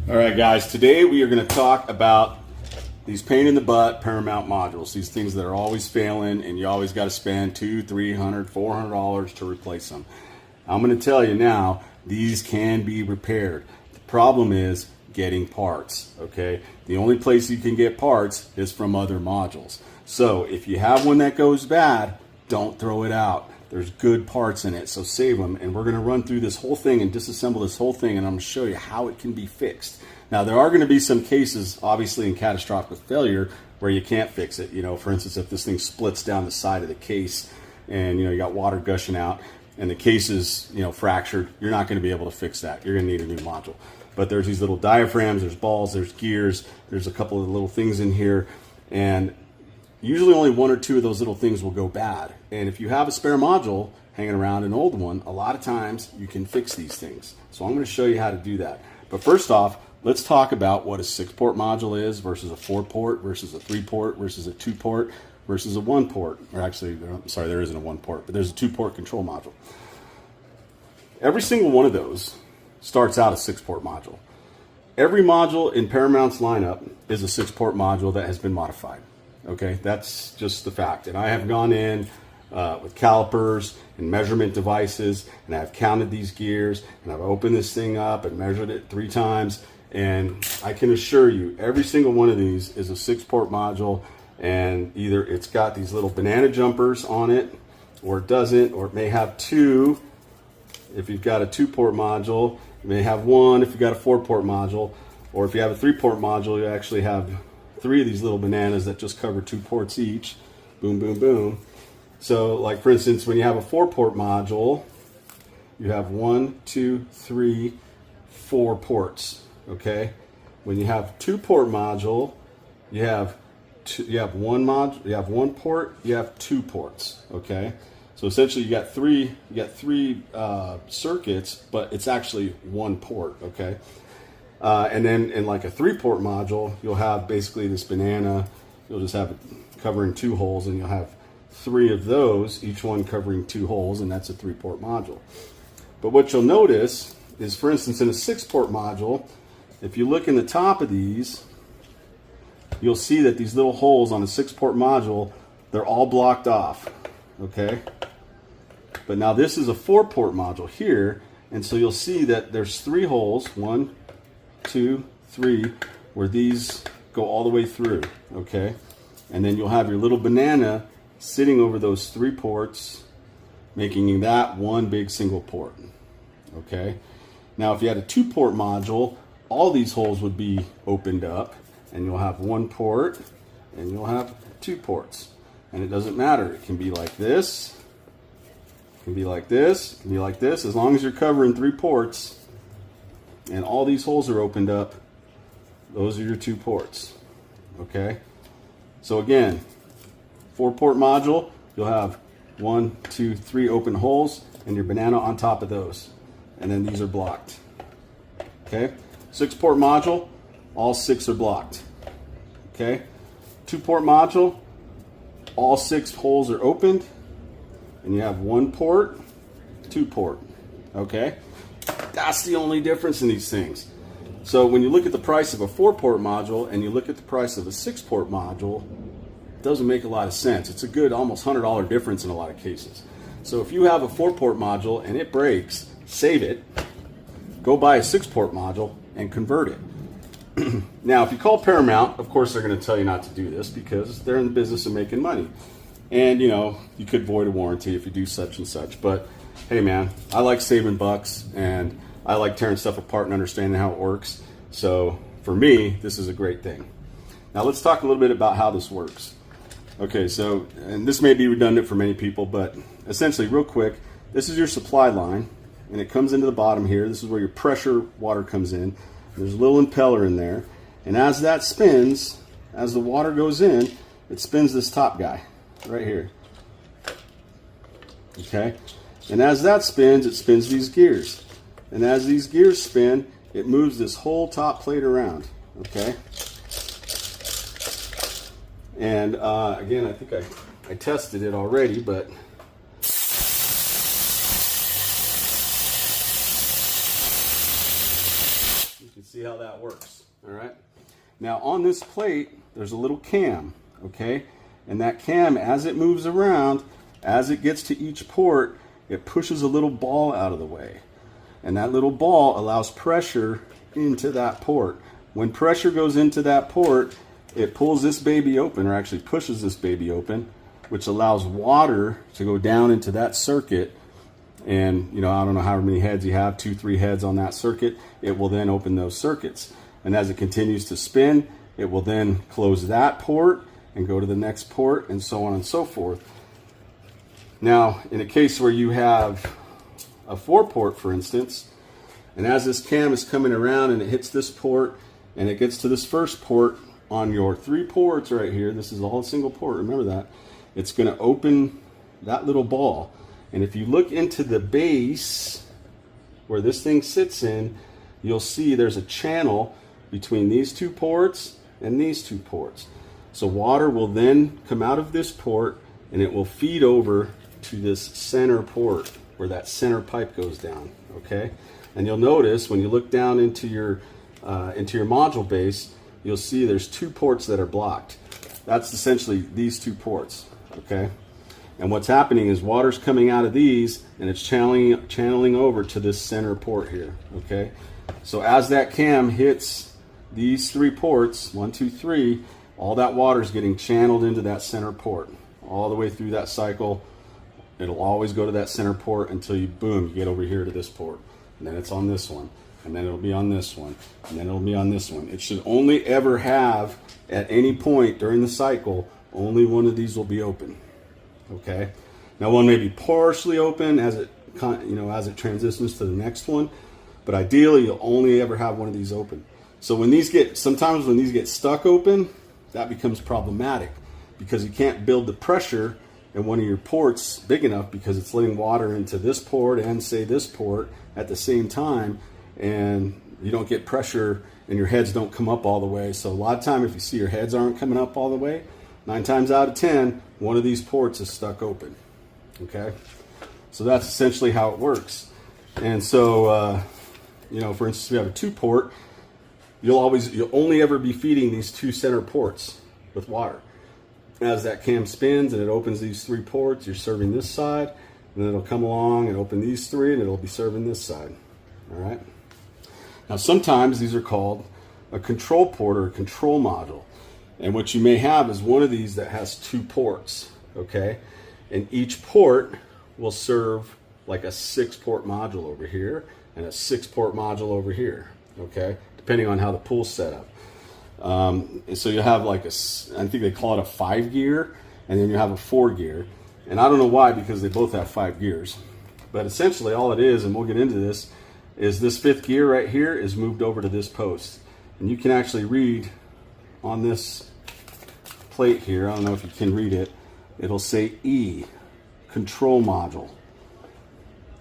All right, guys, today we are going to talk about these pain in the butt Paramount modules, these things that are always failing and you always got to spend $200, $300, $400 to replace them. I'm going to tell you now, these can be repaired. The problem is getting parts, okay? The only place you can get parts is from other modules. So if you have one that goes bad, don't throw it out. There's good parts in it, so save them. And we're going to run through this whole thing and disassemble this whole thing, and I'm going to show you how it can be fixed. Now, there are going to be some cases, obviously, in catastrophic failure where you can't fix it. You know, for instance, if this thing splits down the side of the case and, you got water gushing out and the case is, fractured, you're not going to be able to fix that. You're going to need a new module. But there's these little diaphragms, there's balls, there's gears, there's a couple of little things in here, and usually only one or two of those little things will go bad. And if you have a spare module hanging around, an old one, a lot of times you can fix these things. So I'm going to show you how to do that. But first off, let's talk about what a 6-port module is versus a 4-port versus a 3-port versus a 2-port versus a 1-port. Or actually, I'm sorry, there isn't a 1-port, but there's a 2-port control module. Every single one of those starts out a 6-port module. Every module in Paramount's lineup is a 6-port module that has been modified. Okay, that's just the fact. And I have gone in with calipers and measurement devices, and I've counted these gears, and I've opened this thing up and measured it 3 times. And I can assure you, every single one of these is a 6-port module, and either it's got these little banana jumpers on it, or it doesn't, or it may have 2. If you've got a 2-port module, you may have 1 if you've got a 4-port module, or if you have a 3-port module, you actually have 3 of these little bananas that just cover 2 ports each. Boom, boom, boom. So, like for instance, when you have a 4-port module, you have 1, 2, 3, 4 ports. Okay. When you have 2-port module, you have 1 port, you have 2 ports. Okay. So essentially, you got three circuits, but it's actually 1 port. Okay. And then in like a 3-port module, you'll have basically this banana. You'll just have it covering 2 holes, and you'll have 3 of those, each one covering 2 holes, and that's a 3-port module. But what you'll notice is, for instance, in a 6-port module, if you look in the top of these, you'll see that these little holes on a 6-port module, they're all blocked off. Okay? But now this is a 4-port module here, and so you'll see that there's 3 holes, 1, 2, 3, where these go all the way through, okay? And then you'll have your little banana sitting over those 3 ports, making that one big single port, okay? Now, if you had a 2-port module, all these holes would be opened up, and you'll have 1 port, and you'll have 2 ports. And it doesn't matter. It can be like this, it can be like this, it can be like this. As long as you're covering 3 ports, and all these holes are opened up, those are your 2 ports, okay? So again, 4-port module, you'll have 1, 2, 3 open holes, and your banana on top of those. And then these are blocked, okay? 6-port module, all 6 are blocked, okay? 2-port module, all 6 holes are opened, and you have 1 port, 2 port, okay? That's the only difference in these things. So when you look at the price of a 4-port module and you look at the price of a 6-port module, it doesn't make a lot of sense. It's a good almost $100 difference in a lot of cases. So if you have a 4-port module and it breaks, save it, go buy a 6-port module and convert it. Now, if you call Paramount, of course they're going to tell you not to do this because they're in the business of making money. And, you could void a warranty if you do such and such, but hey man, I like saving bucks and I like tearing stuff apart and understanding how it works. So for me, this is a great thing. Now let's talk a little bit about how this works. Okay, so, and this may be redundant for many people, but essentially real quick, this is your supply line and it comes into the bottom here. This is where your pressure water comes in. There's a little impeller in there. And as that spins, as the water goes in, it spins this top guy right here. Okay. And as that spins, it spins these gears. And as these gears spin, it moves this whole top plate around, okay? And again, I think I tested it already, but see how that works. All right. Now on this plate, there's a little cam, okay? And that cam, as it moves around, as it gets to each port, it pushes a little ball out of the way. And that little ball allows pressure into that port. When pressure goes into that port, it pulls this baby open, or actually pushes this baby open, which allows water to go down into that circuit. And, you know, I don't know how many heads you have, 2, 3 heads on that circuit. It will then open those circuits. And as it continues to spin, it will then close that port and go to the next port, and so on and so forth. Now, in a case where you have a 4-port, for instance, and as this cam is coming around and it hits this port and it gets to this first port on your 3 ports right here, this is all a single port, remember that, it's going to open that little ball. And if you look into the base where this thing sits in, you'll see there's a channel between these 2 ports and these 2 ports. So water will then come out of this port and it will feed over to this center port where that center pipe goes down, okay? And you'll notice when you look down into your module base, you'll see there's 2 ports that are blocked. That's essentially these 2 ports, okay? And what's happening is water's coming out of these and it's channeling over to this center port here, okay? So as that cam hits these 3 ports, 1, 2, 3, all that water is getting channeled into that center port all the way through that cycle. It'll always go to that center port until you, boom, you get over here to this port. And then it's on this one. And then it'll be on this one. And then it'll be on this one. It should only ever have, at any point during the cycle, only one of these will be open. Okay? Now one may be partially open as it, as it transitions to the next one. But ideally, you'll only ever have one of these open. So when these sometimes when these get stuck open, that becomes problematic because you can't build the pressure in one of your ports big enough because it's letting water into this port and say this port at the same time, and you don't get pressure and your heads don't come up all the way. So a lot of time if you see your heads aren't coming up all the way, 9 times out of 10, one of these ports is stuck open. Okay? So that's essentially how it works. And so, for instance, if you have a 2-port, you'll only ever be feeding these 2 center ports with water. As that cam spins and it opens these 3 ports, you're serving this side, and then it'll come along and open these 3, and it'll be serving this side. All right. Now, sometimes these are called a control port or a control module, and what you may have is one of these that has 2 ports. Okay, and each port will serve like a 6-port module over here and a 6-port module over here. Okay, depending on how the pool's set up. So you have like I think they call it a 5-gear, and then you have a 4-gear. And I don't know why, because they both have 5 gears. But essentially all it is, and we'll get into this, is this 5th gear right here is moved over to this post. And you can actually read on this plate here, I don't know if you can read it, it'll say E, control module.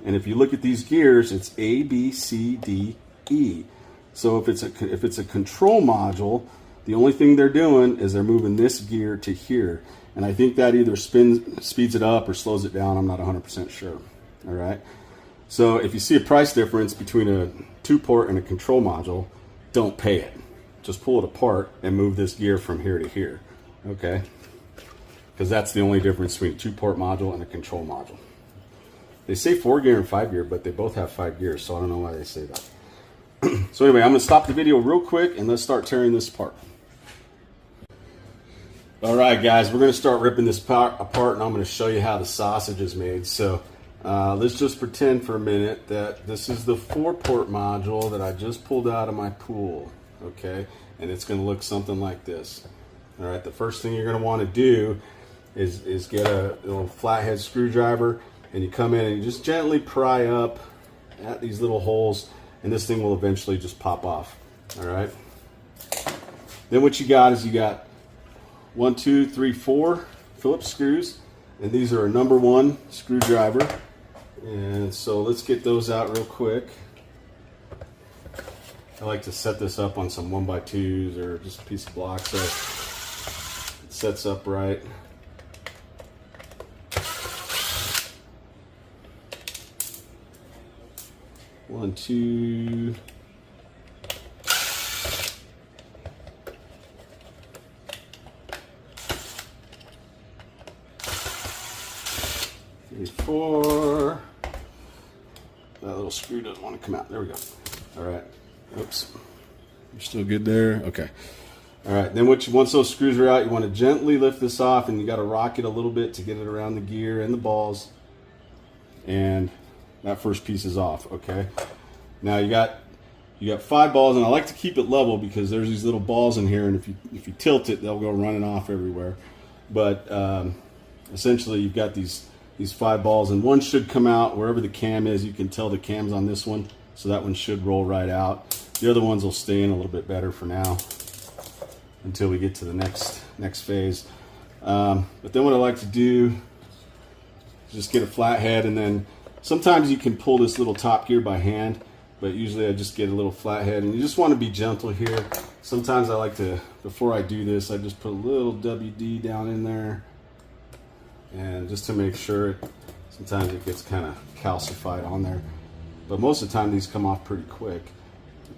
And if you look at these gears, it's A, B, C, D, E. So if it's a control module, the only thing they're doing is they're moving this gear to here. And I think that either speeds it up or slows it down. I'm not 100% sure. All right. So if you see a price difference between a 2-port and a control module, don't pay it. Just pull it apart and move this gear from here to here. Okay. Because that's the only difference between a 2-port module and a control module. They say 4-gear and 5-gear, but they both have 5 gears, so I don't know why they say that. So anyway, I'm going to stop the video real quick and let's start tearing this apart. Alright guys, we're going to start ripping this apart, and I'm going to show you how the sausage is made. So let's just pretend for a minute that this is the 4-port module that I just pulled out of my pool. Okay, and it's going to look something like this. Alright, the first thing you're going to want to do is get a little flathead screwdriver, and you come in and you just gently pry up at these little holes, and this thing will eventually just pop off. All right. Then what you got is you got 1, 2, 3, 4 Phillips screws, and these are a number 1 screwdriver. And so let's get those out real quick. I like to set this up on some 1x2s or just a piece of block so it sets up right. One, two, 3, 4. That little screw doesn't want to come out. There we go. All right. Oops. You're still good there? Okay. All right. Then once those screws are out, you want to gently lift this off, and you got to rock it a little bit to get it around the gear and the balls. And that first piece is off. Okay. Now you got 5 balls, and I like to keep it level because there's these little balls in here, and if you tilt it, they'll go running off everywhere. But essentially, you've got these 5 balls, and one should come out wherever the cam is. You can tell the cam's on this one, so that one should roll right out. The other ones will stay in a little bit better for now until we get to the next phase. But then what I like to do is just get a flat head, and then sometimes you can pull this little top gear by hand, but usually I just get a little flat head, and you just want to be gentle here. Sometimes I like to, before I do this, I just put a little WD down in there, and just to make sure. Sometimes it gets kind of calcified on there, but most of the time these come off pretty quick,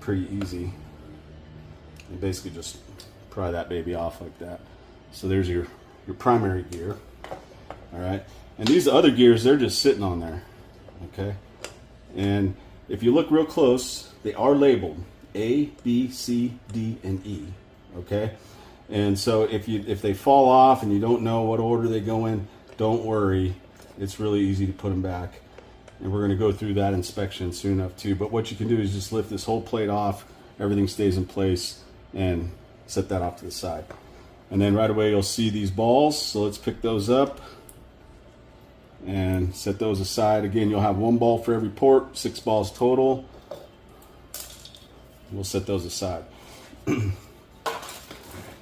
pretty easy. And basically just pry that baby off like that. So there's your primary gear. All right, and these other gears, they're just sitting on there. Okay, and if you look real close, they are labeled A, B, C, D, and E. Okay, and so if they fall off and you don't know what order they go in, don't worry. It's really easy to put them back, and we're going to go through that inspection soon enough too. But what you can do is just lift this whole plate off, everything stays in place, and set that off to the side. And then right away you'll see these balls, so let's pick those up and set those aside. Again, you'll have 1 ball for every port, 6 balls total. We'll set those aside.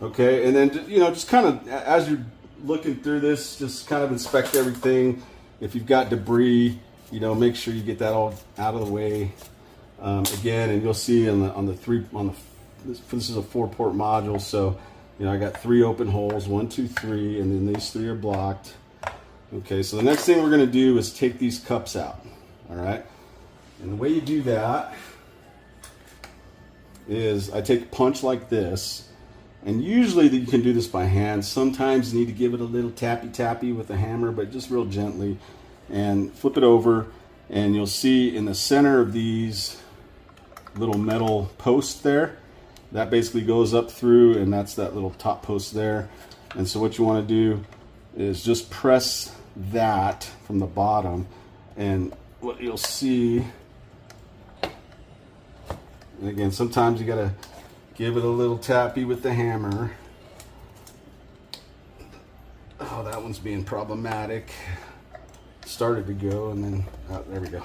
Okay, and then just kind of as you're looking through this, just kind of inspect everything. If you've got debris, make sure you get that all out of the way. Again, and you'll see this is a 4-port module, so I got 3 open holes, 1, 2, 3, and then these 3 are blocked. Okay, so the next thing we're going to do is take these cups out. All right, and the way you do that is I take a punch like this, and usually you can do this by hand. Sometimes you need to give it a little tappy with a hammer, but just real gently, and flip it over, and you'll see in the center of these little metal posts there, that basically goes up through, and that's that little top post there. And so what you want to do is just press that from the bottom, and what you'll see, and again, sometimes you got to give it a little tappy with the hammer. Oh, that one's being problematic. Started to go, and then there we go.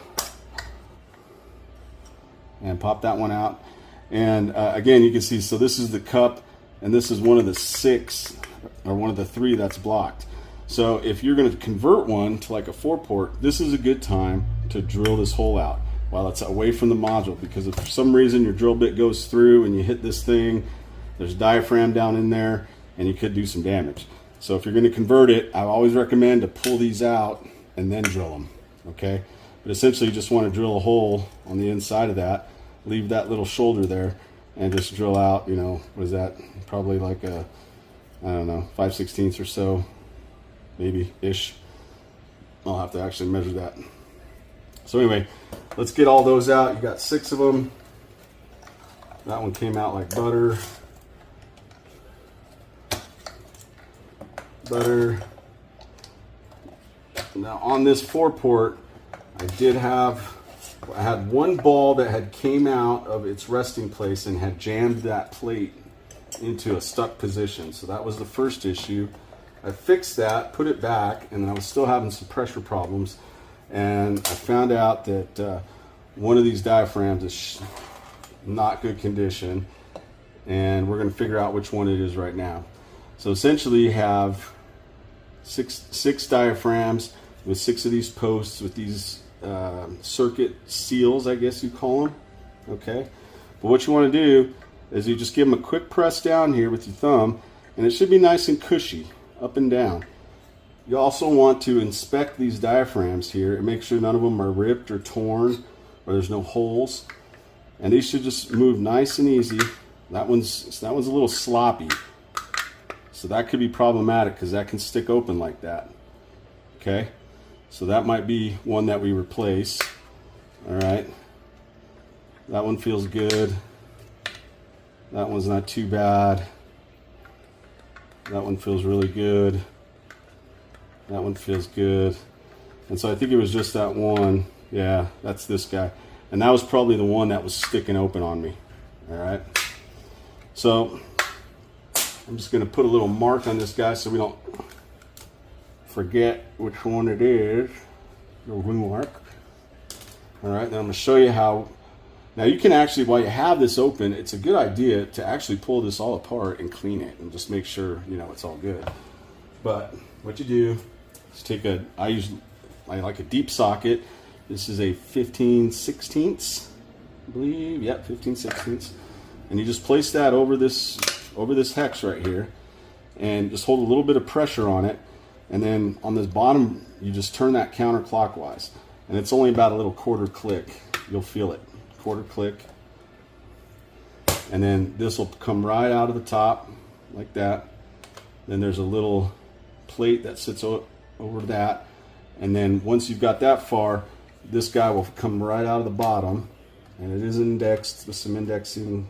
And pop that one out. And again, you can see, so this is the cup, and this is one of the 6, or one of the 3 that's blocked. So if you're going to convert one to like a 4-port, this is a good time to drill this hole out while it's away from the module, because if for some reason your drill bit goes through and you hit this thing, there's a diaphragm down in there, and you could do some damage. So if you're going to convert it, I always recommend to pull these out and then drill them. Okay, but essentially you just want to drill a hole on the inside of that, leave that little shoulder there, and just drill out, what is that, probably like a, I don't know, 5/16 or so, maybe ish. I'll have to actually measure that. So anyway, let's get all those out. You got 6 of them. That one came out like butter. Now on this 4-port, I had 1 ball that had came out of its resting place and had jammed that plate into a stuck position. So that was the first issue. I fixed that, put it back, and I was still having some pressure problems. And I found out that one of these diaphragms is not good condition, and we're going to figure out which one it is right now. So essentially you have six diaphragms with 6 of these posts with these circuit seals, I guess you call them. Okay, but what you want to do is you just give them a quick press down here with your thumb, and it should be nice and cushy up and down. You also want to inspect these diaphragms here and make sure none of them are ripped or torn, or there's no holes. And these should just move nice and easy. That one's a little sloppy, so that could be problematic because that can stick open like that. Okay, So that might be one that we replace. All right. That one feels good. That one's not too bad. That one feels really good. That one feels good. And so I think it was just that one. Yeah, that's this guy. And that was probably the one that was sticking open on me. All right. So I'm just going to put a little mark on this guy so we don't forget which one it is. A little mark. All right. Then I'm going to show you how. Now you can actually, while you have this open, it's a good idea to actually pull this all apart and clean it and just make sure, you know, it's all good. But what you do is take I like a deep socket. This is a 15/16, I believe. Yep, 15/16. And you just place that over this hex right here and just hold a little bit of pressure on it. And then on this bottom, you just turn that counterclockwise. And it's only about a little quarter click. You'll feel it. Quarter click, and then this will come right out of the top like that. Then there's a little plate that sits over that, and then once you've got that far, this guy will come right out of the bottom, and it is indexed with some indexing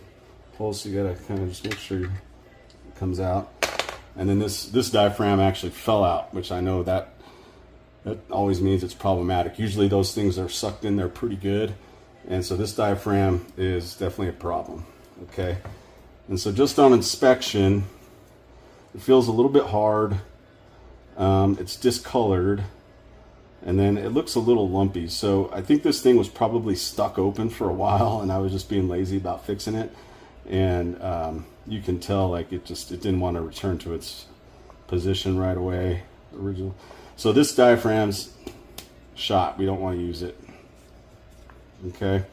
holes, so you gotta kind of just make sure it comes out. And then this diaphragm actually fell out, which I know that always means it's problematic. Usually those things are sucked in there pretty good. And so this diaphragm is definitely a problem, okay? And so just on inspection, it feels a little bit hard. It's discolored, and then it looks a little lumpy. So I think this thing was probably stuck open for a while, and I was just being lazy about fixing it. And you can tell, like, it didn't want to return to its position right away, original. So this diaphragm's shot. We don't want to use it. Okay,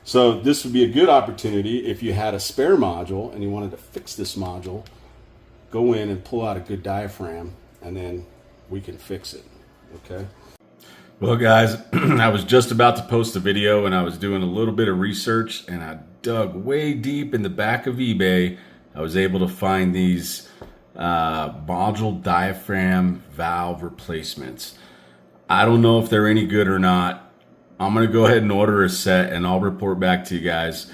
so this would be a good opportunity if you had a spare module and you wanted to fix this module. Go in and pull out a good diaphragm, and then we can fix it. Okay. Well, guys, I was just about to post a video, and I was doing a little bit of research, and I dug way deep in the back of eBay. I was able to find these module diaphragm valve replacements. I don't know if they're any good or not. I'm going to go ahead and order a set, and I'll report back to you guys.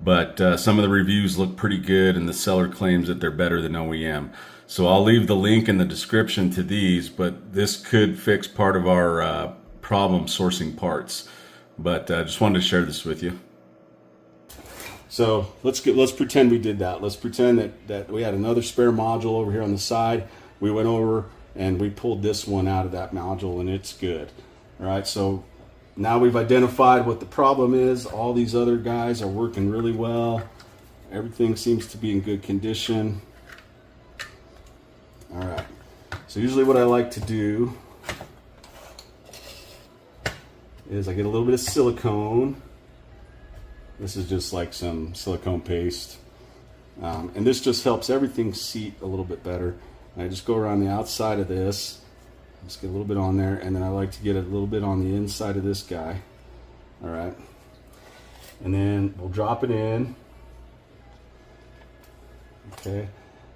But some of the reviews look pretty good, and the seller claims that they're better than OEM. So I'll leave the link in the description to these, but this could fix part of our problem sourcing parts. But I just wanted to share this with you. So let's pretend we did that. Let's pretend that we had another spare module over here on the side. We went over and we pulled this one out of that module, and it's good. All right, so now we've identified what the problem is. All these other guys are working really well. Everything seems to be in good condition. All right. So usually what I like to do is I get a little bit of silicone. This is just like some silicone paste. And this just helps everything seat a little bit better. And I just go around the outside of this. Just get a little bit on there, and then I like to get a little bit on the inside of this guy. All right. And then we'll drop it in. Okay.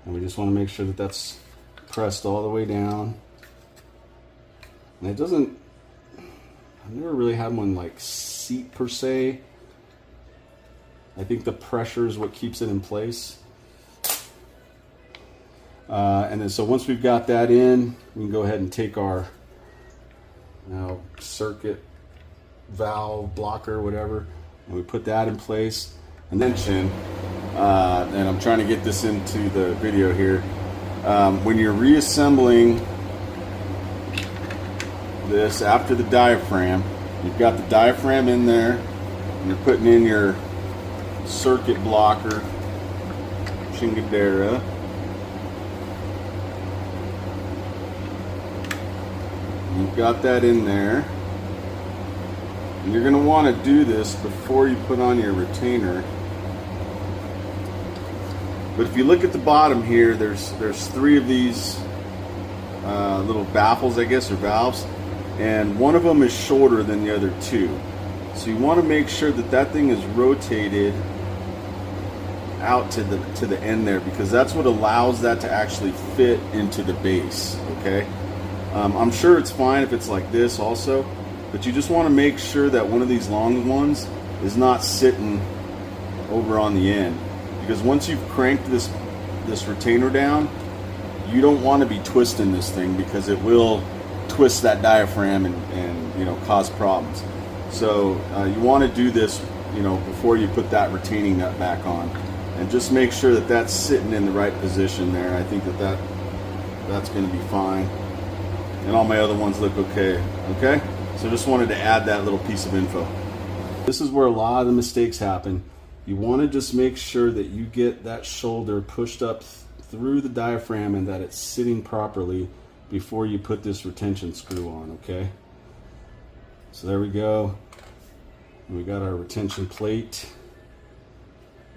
And we just want to make sure that that's pressed all the way down. And it doesn't, I've never really had one like seat per se. I think the pressure is what keeps it in place. And then so once we've got that in, we can go ahead and take our circuit valve blocker, whatever, and we put that in place. And then and I'm trying to get this into the video here. When you're reassembling this after the diaphragm, you've got the diaphragm in there, and you're putting in your circuit blocker, Chingadera. You've got that in there. And you're going to want to do this before you put on your retainer. But if you look at the bottom here, there's three of these little baffles, I guess, or valves, and one of them is shorter than the other two. So you want to make sure that that thing is rotated out to the end there, because that's what allows that to actually fit into the base. Okay. I'm sure it's fine if it's like this also, but you just want to make sure that one of these long ones is not sitting over on the end, because once you've cranked this retainer down, you don't want to be twisting this thing, because it will twist that diaphragm and you know, cause problems. So you want to do this, you know, before you put that retaining nut back on, and just make sure that that's sitting in the right position there. I think that's going to be fine, and all my other ones look okay. Okay, so just wanted to add that little piece of info. This is where a lot of the mistakes happen. You want to just make sure that you get that shoulder pushed up through the diaphragm and that it's sitting properly before you put this retention screw on, okay? So there we go. And we got our retention plate.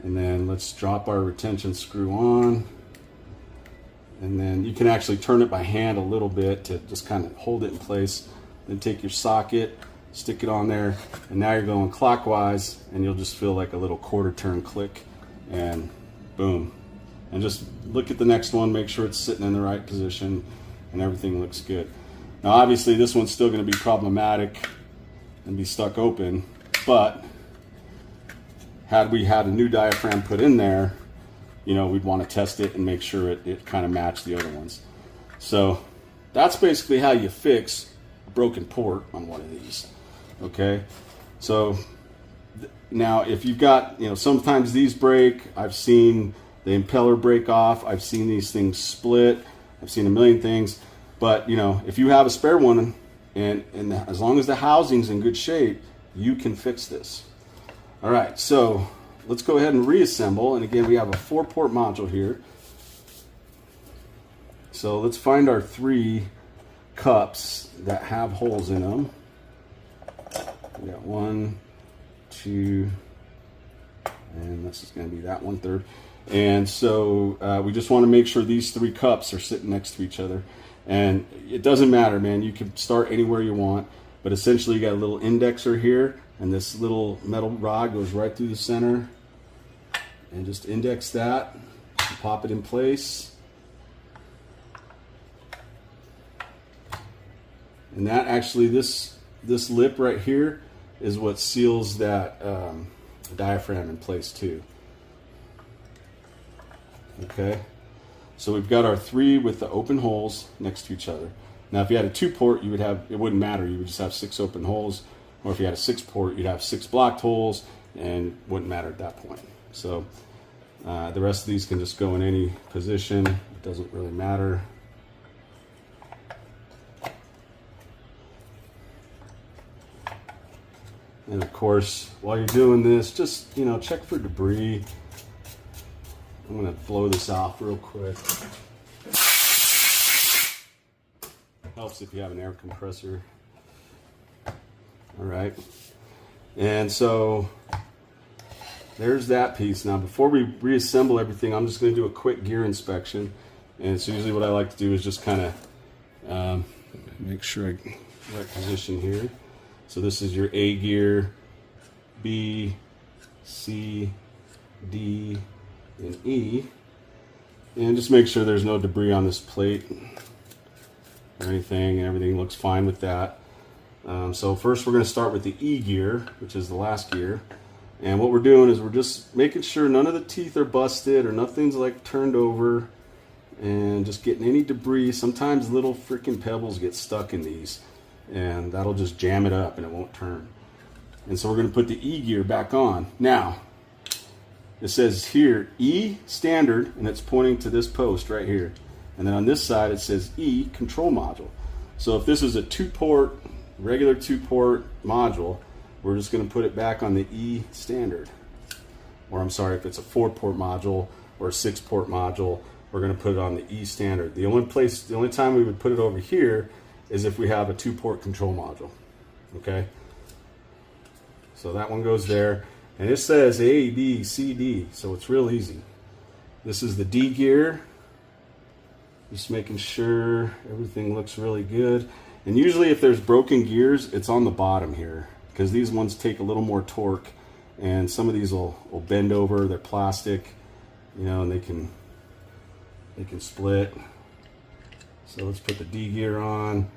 And then let's drop our retention screw on. And then you can actually turn it by hand a little bit to just kind of hold it in place. Then take your socket, stick it on there, and now you're going clockwise, and you'll just feel like a little quarter turn click, and boom. And just look at the next one, make sure it's sitting in the right position, and everything looks good. Now obviously this one's still going to be problematic and be stuck open, but had we had a new diaphragm put in there, you know, we'd want to test it and make sure it kind of matched the other ones. So that's basically how you fix a broken port on one of these. Okay, so now if you've got, you know, sometimes these break. I've seen the impeller break off. I've seen these things split. I've seen a million things. But, you know, if you have a spare one, and as long as the housing's in good shape, you can fix this. All right, so let's go ahead and reassemble. And again, we have a 4-port module here. So let's find our 3 cups that have holes in them. We got 1, 2, and this is going to be that 1/3. And so we just want to make sure these 3 cups are sitting next to each other. And it doesn't matter, man. You can start anywhere you want, but essentially you got a little indexer here, and this little metal rod goes right through the center, and just index that and pop it in place. And that actually, this lip right here is what seals that diaphragm in place too. Okay, so we've got our 3 with the open holes next to each other. Now if you had a 2-port, you would have, it wouldn't matter, you would just have 6 open holes, or if you had a 6-port, you'd have 6 blocked holes, and wouldn't matter at that point. So the rest of these can just go in any position, it doesn't really matter. And of course, while you're doing this, just, you know, check for debris. I'm going to blow this off real quick. Helps if you have an air compressor. All right. And so there's that piece. Now, before we reassemble everything, I'm just going to do a quick gear inspection. And so usually what I like to do is just kind of make sure I'm in the right position here. So this is your A gear, B, C, D, and E. And just make sure there's no debris on this plate or anything, and everything looks fine with that. So first we're going to start with the E gear, which is the last gear. And what we're doing is we're just making sure none of the teeth are busted or nothing's like turned over, and just getting any debris. Sometimes little freaking pebbles get stuck in these, and that'll just jam it up and it won't turn. And so we're going to put the E gear back on. Now, it says here E standard, and it's pointing to this post right here. And then on this side it says E control module. So if this is a 2-port, regular 2-port module, we're just going to put it back on the E standard. Or I'm sorry, if it's a 4-port module or a 6-port module, we're going to put it on the E standard. The only time we would put it over here is if we have a 2-port control module. Okay, so that one goes there, and it says A, B, C, D, so it's real easy. This is the D gear, just making sure everything looks really good. And usually if there's broken gears, it's on the bottom here, because these ones take a little more torque, and some of these will bend over. They're plastic, you know, and they can split. So let's put the D gear on.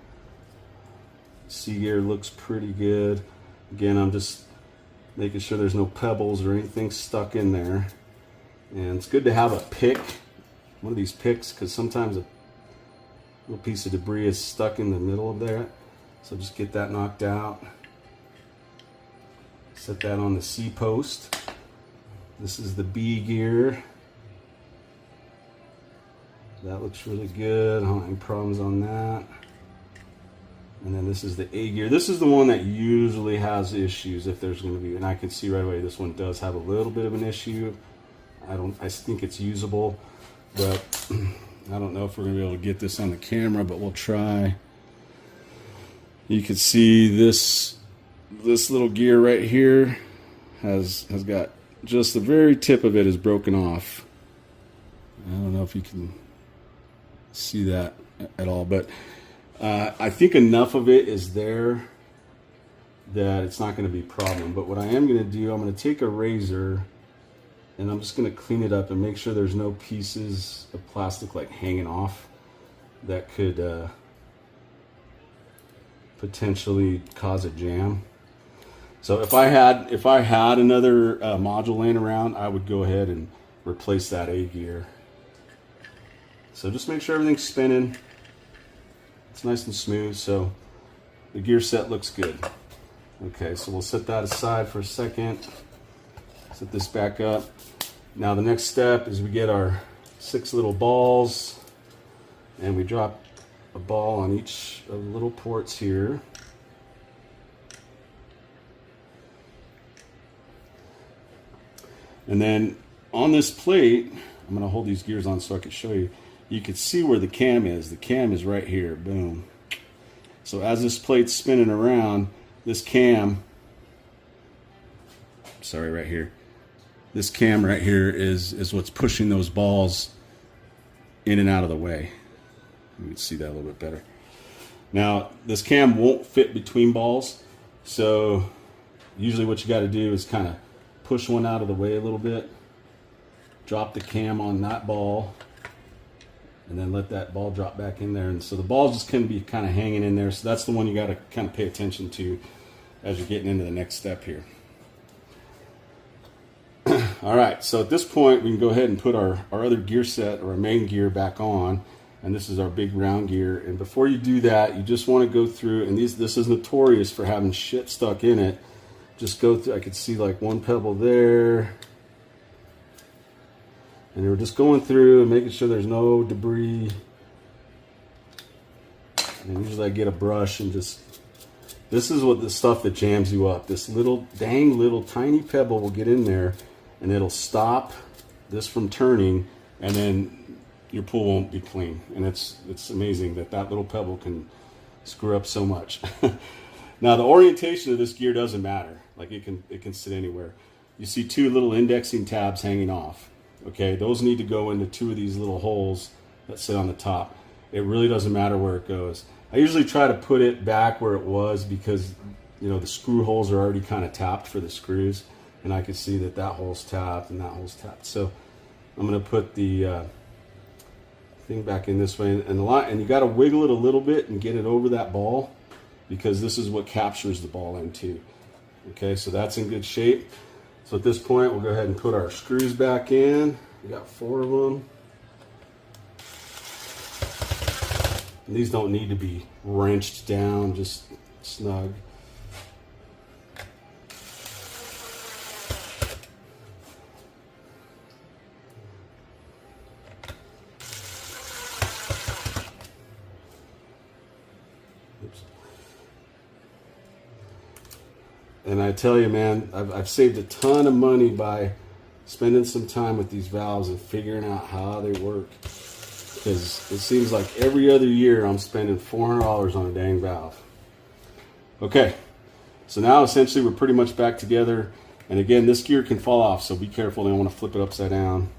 C gear looks pretty good. Again, I'm just making sure there's no pebbles or anything stuck in there. And it's good to have a pick, one of these picks, because sometimes a little piece of debris is stuck in the middle of there. So just get that knocked out. Set that on the C post. This is the B gear. That looks really good. I don't have any problems on that. And then this is the A gear. This is the one that usually has issues if there's going to be, and I can see right away this one does have a little bit of an issue. I think it's usable, but I don't know if we're going to be able to get this on the camera, but we'll try. You can see this little gear right here has got just the very tip of it is broken off. I don't know if you can see that at all, but I think enough of it is there that it's not going to be a problem. But what I am going to do, I'm going to take a razor and I'm just going to clean it up and make sure there's no pieces of plastic like hanging off that could potentially cause a jam. So if I had another module laying around, I would go ahead and replace that A gear. So just make sure everything's spinning. It's nice and smooth, so the gear set looks good. Okay, so we'll set that aside for a second. Set this back up. Now the next step is we get our 6 little balls and we drop a ball on each of the little ports here. And then on this plate, I'm going to hold these gears on so I can show you. You can see where the cam is. The cam is right here. Boom. So as this plate's spinning around, this cam, sorry, right here. This cam right here is what's pushing those balls in and out of the way. You can see that a little bit better. Now, this cam won't fit between balls. So usually what you got to do is kind of push one out of the way a little bit. Drop the cam on that ball. And then let that ball drop back in there. And so the ball's just going to be kind of hanging in there. So that's the one you got to kind of pay attention to as you're getting into the next step here. All right, so at this point, we can go ahead and put our other gear set or our main gear back on. And this is our big round gear. And before you do that, you just want to go through, and this is notorious for having shit stuck in it. Just go through, I could see like one pebble there. And we're just going through and making sure there's no debris. And usually I get a brush and just, this is what the stuff that jams you up. This little, dang little tiny pebble will get in there and it'll stop this from turning, and then your pool won't be clean. And it's amazing that little pebble can screw up so much. Now the orientation of this gear doesn't matter. Like it can sit anywhere. You see 2 little indexing tabs hanging off. Okay, those need to go into 2 of these little holes that sit on the top. It really doesn't matter where it goes. I usually try to put it back where it was because, you know, the screw holes are already kind of tapped for the screws, and I can see that hole's tapped and that hole's tapped. So I'm going to put the thing back in this way, and you got to wiggle it a little bit and get it over that ball because this is what captures the ball in too. Okay, so that's in good shape. So at this point, we'll go ahead and put our screws back in. We got 4 of them. And these don't need to be wrenched down, just snug. Oops. And I tell you, man, I've saved a ton of money by spending some time with these valves and figuring out how they work. Because it seems like every other year I'm spending $400 on a dang valve. Okay, so now essentially we're pretty much back together. And again, this gear can fall off, so be careful. You don't want to flip it upside down.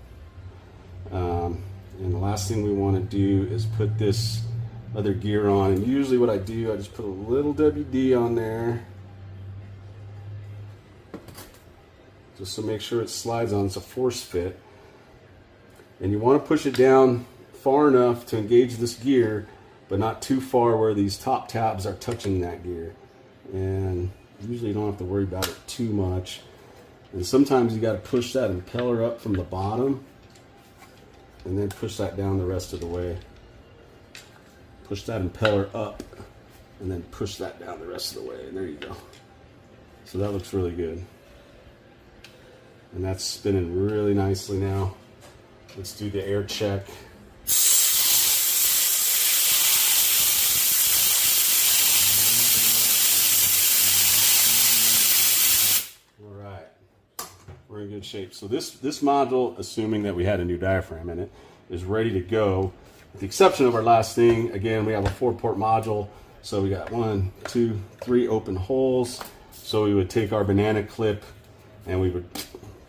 And the last thing we want to do is put this other gear on. And usually what I do, I just put a little WD on there. Just to make sure it slides on. It's a force fit. And you want to push it down far enough to engage this gear but not too far where these top tabs are touching that gear. And usually you don't have to worry about it too much. And sometimes you got to push that impeller up from the bottom and then push that down the rest of the way. Push that impeller up and then push that down the rest of the way. And there you go. So that looks really good. And that's spinning really nicely now. Let's do the air check. All right, we're in good shape. So this module, assuming that we had a new diaphragm in it, is ready to go. With the exception of our last thing, again, we have a 4-port module. So we got 1, 2, 3 open holes. So we would take our banana clip and we would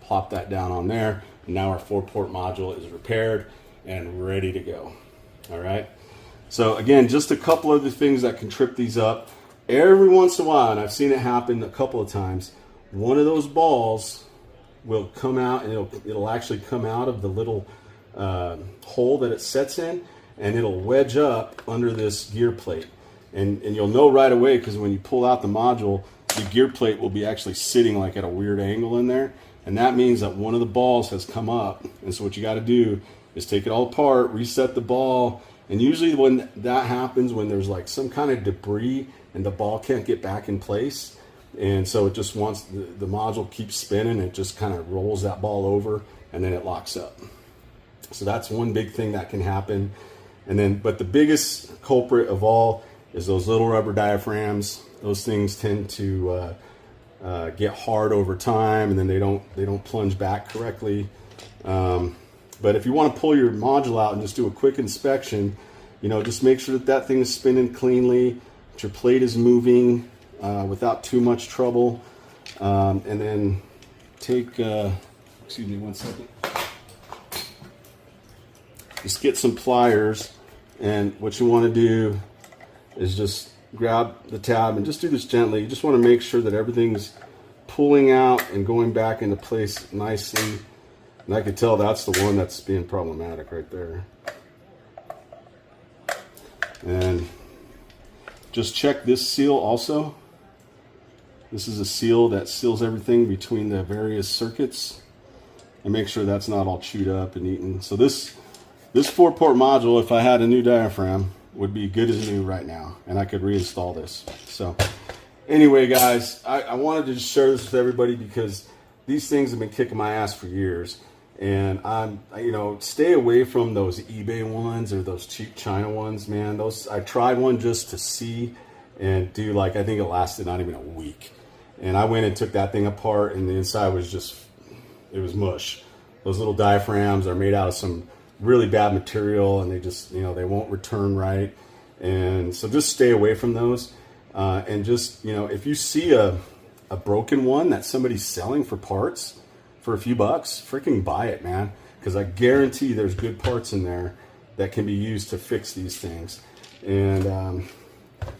plop that down on there. And now our 4-port module is repaired and ready to go. All right. So again, just a couple of the things that can trip these up. Every once in a while, and I've seen it happen a couple of times, one of those balls will come out and it'll actually come out of the little hole that it sets in, and it'll wedge up under this gear plate. And you'll know right away, because when you pull out the module, the gear plate will be actually sitting like at a weird angle in there. And that means that one of the balls has come up. And so what you got to do is take it all apart, reset the ball. And usually when that happens, when there's like some kind of debris and the ball can't get back in place, and so it just wants, the module keeps spinning, it just kind of rolls that ball over and then it locks up. So that's one big thing that can happen. And then, but the biggest culprit of all is those little rubber diaphragms. Those things tend to get hard over time, and then they don't plunge back correctly. But if you want to pull your module out and just do a quick inspection, just make sure that thing is spinning cleanly, that your plate is moving without too much trouble. And then take, excuse me one second. Just get some pliers, and what you want to do is just grab the tab and just do this gently. You just want to make sure that everything's pulling out and going back into place nicely. And I could tell that's the one that's being problematic right there. And just check this seal also. This is a seal that seals everything between the various circuits, and make sure that's not all chewed up and eaten. So this 4-port module, if I had a new diaphragm, would be good as new right now, and I could reinstall this. So anyway, guys, I wanted to just share this with everybody because these things have been kicking my ass for years. And stay away from those eBay ones or those cheap China ones, man. Those, I tried one just to see, and dude, I think it lasted not even a week. And I went and took that thing apart, and the inside was it was mush. Those little diaphragms are made out of some really bad material, and they just, they won't return right. And so just stay away from those. And just, if you see a broken one that somebody's selling for parts for a few bucks, freaking buy it, man. Because I guarantee there's good parts in there that can be used to fix these things. And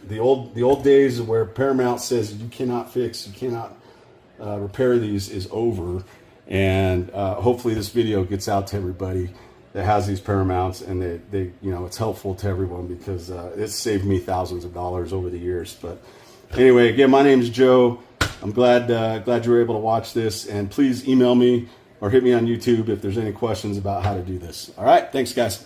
the old days where Paramount says you cannot repair these is over. And hopefully this video gets out to everybody that has these Paramounts, and they it's helpful to everyone, because it's saved me thousands of dollars over the years. But anyway, again, my name is Joe. I'm glad you were able to watch this, and please email me or hit me on YouTube if there's any questions about how to do this. All right, thanks, guys.